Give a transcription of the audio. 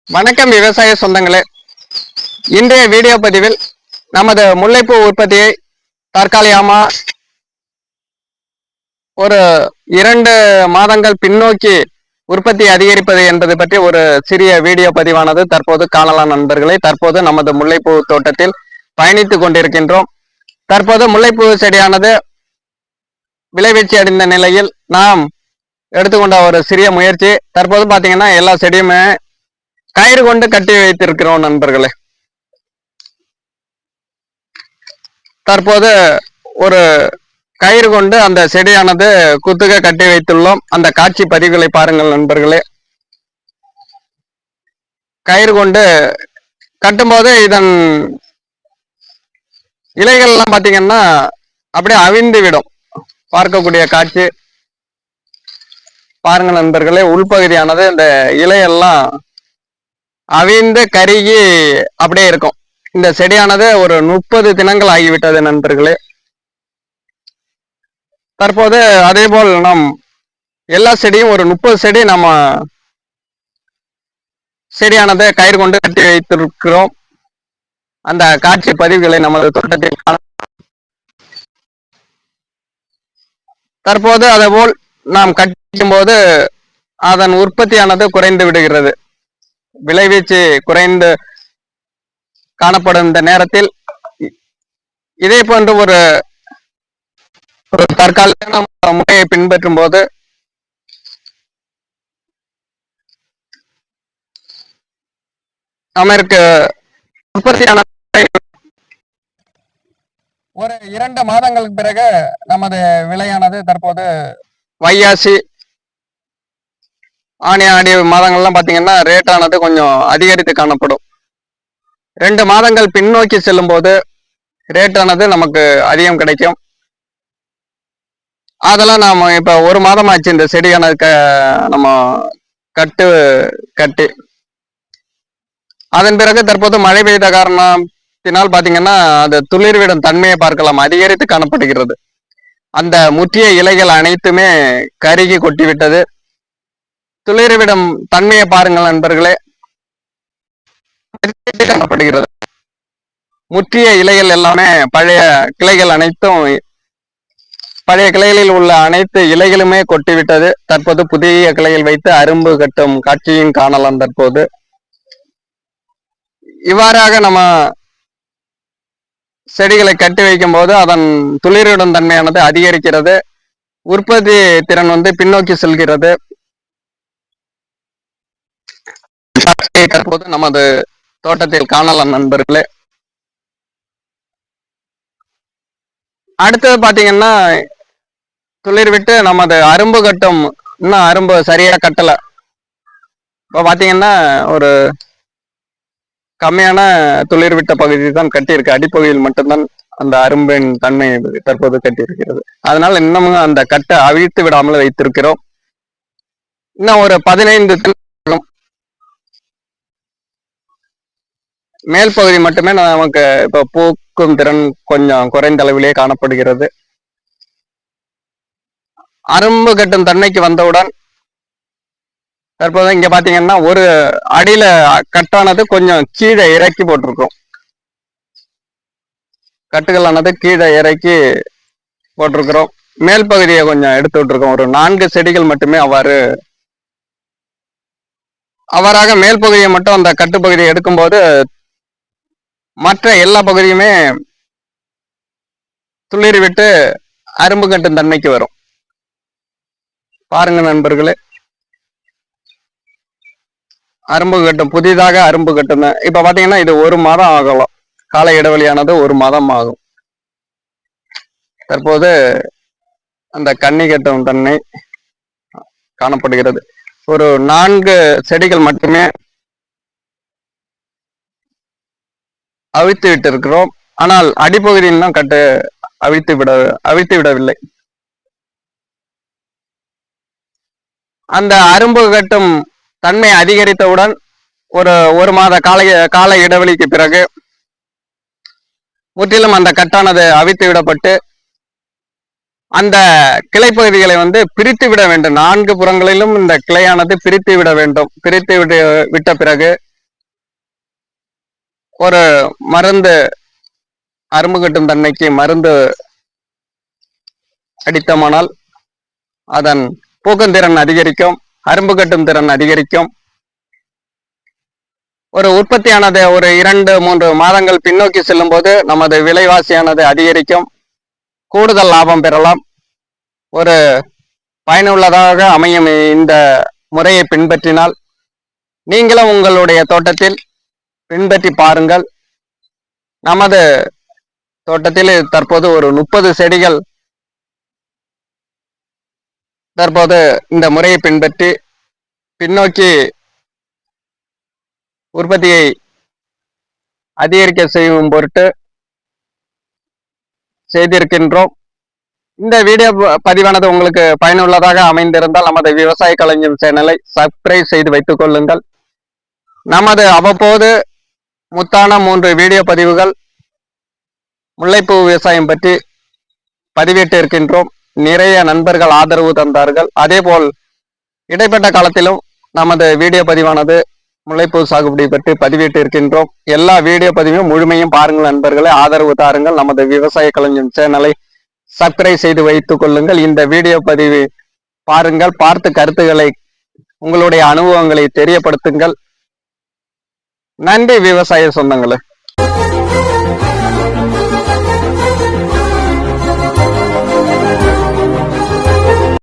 வணக்கம் விவசாய சொந்தங்களே. இன்றைய வீடியோ பதிவில் நமது முல்லைப்பூ உற்பத்தியை தற்காலிகமா ஒரு 2 மாதங்கள் பின்னோக்கி உற்பத்தி அதிகரிப்பது என்பது பற்றி ஒரு சிறிய வீடியோ பதிவானது தற்போது காணலாம் நண்பர்களே. தற்போது நமது முல்லைப்பூ தோட்டத்தில் பயணித்துக் கொண்டிருக்கின்றோம். தற்போது முல்லைப்பூ செடியானது விளைவீழ்ச்சி அடைந்த நிலையில் நாம் எடுத்துக்கொண்ட ஒரு சிறிய முயற்சி. தற்போது பாத்தீங்கன்னா எல்லா செடியுமே கயிறு கொண்டு கட்டி வைத்திருக்கிறோம் நண்பர்களே. தற்போது ஒரு கயிறு கொண்டு அந்த செடியானது குத்துக கட்டி வைத்துள்ளோம். அந்த காட்சி பதிவுகளை பாருங்கள் நண்பர்களே. கயிறு கொண்டு கட்டும்போது இதன் இலைகள் எல்லாம் பாத்தீங்கன்னா அப்படியே அவிழ்ந்து விடும். பார்க்கக்கூடிய காட்சி பாருங்க நண்பர்களே. உள்பகுதியானது இந்த இலையெல்லாம் அவிழ்ந்து கருகி அப்படியே இருக்கும். இந்த செடியானது ஒரு 30 தினங்கள் ஆகிவிட்டது நண்பர்களே. தற்போது அதே போல் நாம் எல்லா செடியும் ஒரு 30 செடி நம்ம செடியானது கயிறு கொண்டு கட்டி வைத்திருக்கிறோம். அந்த காட்சி பதிவுகளை நமது தோட்டத்தில் தற்போது அதேபோல் நாம் கட்டும் போது அதன் உற்பத்தியானது குறைந்து விடுகிறது. விளைவீச்சு குறைந்து காணப்படும் இந்த நேரத்தில் இதே போன்று ஒரு தற்காலிக முறையை பின்பற்றும் போது நமக்கு உற்பத்தியான ஒரு 2 மாதங்களுக்கு பிறகு நமது விலையானது தற்போது வையாசி ஆணி ஆடி மாதங்கள்லாம் பாத்தீங்கன்னா ரேட் ஆனது கொஞ்சம் அதிகரித்து காணப்படும். 2 மாதங்கள் பின்னோக்கி செல்லும் போது ரேட் ஆனது நமக்கு அதிகம் கிடைக்கும். அதெல்லாம் நாம இப்ப 1 மாதம் ஆச்சு இந்த செடியான நம்ம கட்டி அதன் பிறகு தற்போது மழை பெய்த காரணத்தினால் பாத்தீங்கன்னா அது துளிர்விடும் தன்மையை பார்க்கலாம், அதிகரித்து காணப்படுகிறது. அந்த முற்றிய இலைகள் அனைத்துமே கருகி கொட்டிவிட்டது. துளிர்விடும் தன்மையை பாருங்கள் நண்பர்களே. காணப்படுகிறது. முற்றிய இலைகள் எல்லாமே பழைய கிளைகள் அனைத்தும் பழைய கிளைகளில் உள்ள அனைத்து இலைகளுமே கொட்டிவிட்டது. தற்போது புதிய கிளைகள் வைத்து அரும்பு கட்டும் காட்சியும் காணலாம். தற்போது இவ்வாறாக நம்ம செடிகளை கட்டி வைக்கும் போது அதன் துளிரிடும் தன்மையானது அதிகரிக்கிறது. உற்பத்தி திறன் பின்னோக்கி செல்கிறது. தற்போது நமது தோட்டத்தில் காணலாம் நண்பர்களே. அடுத்தது பாத்தீங்கன்னா துளிர் விட்டு நமது அரும்பு கட்டும், இன்னும் அரும்பு சரியா கட்டல. இப்ப பாத்தீங்கன்னா ஒரு கம்மியான துளிர் விட்ட பகுதி தான் கட்டியிருக்கு. அடிப்பகுதியில் மட்டும்தான் அந்த அரும்பின் தன்மை தற்போது கட்டியிருக்கிறது. அதனால இன்னமும் அந்த கட்டை அவிழ்த்து விடாமல் வைத்திருக்கிறோம். இன்னும் ஒரு 15 மேல் பகுதி மட்டுமே நமக்கு இப்ப பூக்கும் திறன் கொஞ்சம் குறைந்த அளவிலே காணப்படுகிறது. அரும்பு கட்டும் தன்மைக்கு வந்தவுடன் தற்போது இங்க பாத்தீங்கன்னா ஒரு அடியில கட்டானது கொஞ்சம் கீழே இறக்கி போட்டிருக்கோம். கட்டுகளானது கீழே இறக்கி போட்டிருக்கிறோம். மேல் பகுதியை கொஞ்சம் எடுத்து விட்டுருக்கோம். ஒரு 4 செடிகள் மட்டுமே அவ்வாறாக மேல் பகுதியை மட்டும் அந்த கட்டுப்பகுதியை எடுக்கும்போது மற்ற எல்லா பகுதியுமே துளிர் விட்டு அரும்பு கட்டும் தன்மைக்கு வரும். பாருங்க நண்பர்களே. அரும்பு கட்டும், புதிதாக அரும்பு கட்டும். இப்ப பாத்தீங்கன்னா இது 1 மாதம் ஆகலாம். கால இடைவெளியானது 1 மாதம் ஆகும். தற்போது அந்த கன்னி கட்டும் தன்மை காணப்படுகிறது. ஒரு 4 செடிகள் மட்டுமே அவிழ்த்து விட்டு இருக்கிறோம். ஆனால் அடிப்பகுதியில் தான் கட்டு அவிழ்த்து விடவில்லை. அந்த அரும்பு கட்டும் தன்மை அதிகரித்தவுடன் ஒரு மாத கால இடைவெளிக்கு பிறகு முற்றிலும் அந்த கட்டானது அவித்து விடப்பட்டு அந்த கிளைப்பகுதிகளை பிரித்து விட வேண்டும். 4 புறங்களிலும் இந்த கிளையானது பிரித்து விட வேண்டும். பிரித்து விட்ட பிறகு ஒரு மருந்து அரும்பு கட்டும் தன்மைக்கு மருந்து அடித்தமானால் அதன் பூக்கும் திறன் அதிகரிக்கும், அரும்பு கட்டும் திறன் அதிகரிக்கும். ஒரு உற்பத்தியானது ஒரு 2-3 மாதங்கள் பின்னோக்கி செல்லும் போது நமது விலைவாசியானது அதிகரிக்கும், கூடுதல் லாபம் பெறலாம். ஒரு பயனுள்ளதாக அமையும் இந்த முறையை பின்பற்றினால் நீங்களும் உங்களுடைய தோட்டத்தில் பின்பற்றி பாருங்கள். நமது தோட்டத்தில் தற்போது ஒரு 30 செடிகள் தற்போது இந்த முறையை பின்பற்றி பின்னோக்கி உற்பத்தியை அதிகரிக்க செய்யும் பொருட்டு செய்திருக்கின்றோம். இந்த வீடியோ பதிவானது உங்களுக்கு பயனுள்ளதாக அமைந்திருந்தால் நமது விவசாய கலைஞர் சேனலை சப்ஸ்கிரைப் செய்து வைத்துக் கொள்ளுங்கள். நமது அவ்வப்போது முத்தான 3 வீடியோ பதிவுகள் முல்லைப்பூ விவசாயம் பற்றி பதிவிட்டு இருக்கின்றோம். நிறைய நண்பர்கள் ஆதரவு தந்தார்கள். அதேபோல் இடைப்பட்ட காலத்திலும் நமது வீடியோ பதிவானது முல்லைப்பூ சாகுபடி பற்றி பதிவிட்டு இருக்கின்றோம். எல்லா வீடியோ பதிவையும் முழுமையும் பாருங்கள் நண்பர்களே, ஆதரவு தாருங்கள். நமது விவசாய கலைஞர் சேனலை சப்ஸ்கிரைப் செய்து வைத்துக் கொள்ளுங்கள். இந்த வீடியோ பதிவு பாருங்கள், பார்த்து கருத்துக்களை உங்களுடைய அனுபவங்களை தெரியப்படுத்துங்கள். நன்றி விவசாய சொந்தங்களே.